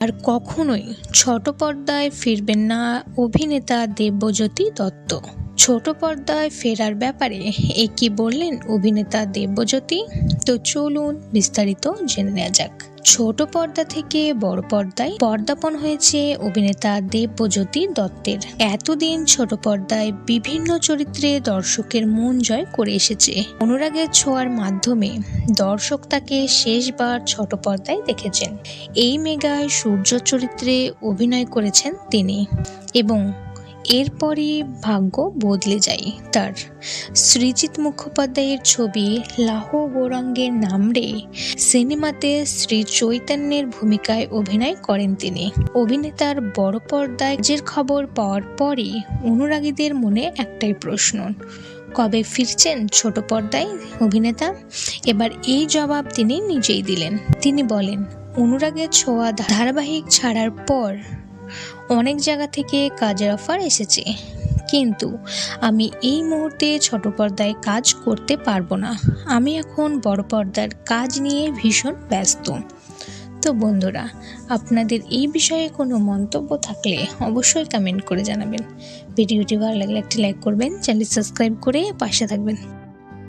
আর কখনোই ছোট পর্দায় ফিরবেন না অভিনেতা দেবজ্যোতি দত্ত। ছোট পর্দায় ফেরার ব্যাপারে কি বললেন অভিনেতা দেবজ্যোতি? তো চলুন বিস্তারিত জেনে নেওয়া যাক। ছোট পর্দা থেকে বড় পর্দায় পদার্পণ হয়েছে অভিনেতা দেবজ্যোতি দত্তের। এতদিন ছোট পর্দায় বিভিন্ন চরিত্রে দর্শকের মন জয় করে এসেছে। অনুরাগের ছোঁয়ার মাধ্যমে দর্শক তাকে শেষবার ছোট পর্দায় দেখেছেন। এই মেগায় সূর্য চরিত্রে অভিনয় করেছেন তিনি এবং এরপরই ভাগ্য বদলে যায় তার। সৃজিত মুখোপাধ্যায়ের ছবি লাহ গৌরাঙ্গের নামরে সিনেমাতে শ্রী চৈতন্যের ভূমিকায় অভিনয় করেন তিনি। অভিনেতার বড় পর্দায় কাজের খবর পাওয়ার পরই অনুরাগীদের মনে একটাই প্রশ্ন, কবে ফিরছেন ছোট পর্দায় অভিনেতা? এবার এই জবাব তিনি নিজেই দিলেন। তিনি বলেন, অনুরাগের ছোঁয়া ধারাবাহিক ছাড়ার পর অনেক জায়গা থেকে কাজের অফার এসেছে, কিন্তু আমি এই মুহূর্তে ছোট পর্দায় কাজ করতে পারবো না। আমি এখন বড় পর্দার কাজ নিয়ে ভীষণ ব্যস্ত। তো বন্ধুরা, আপনাদের এই বিষয়ে কোনো মন্তব্য থাকলে অবশ্যই কমেন্ট করে জানাবেন। ভিডিওটি ভালো লাগলে একটি লাইক করবেন, চ্যানেল সাবস্ক্রাইব করে পাশে থাকবেন।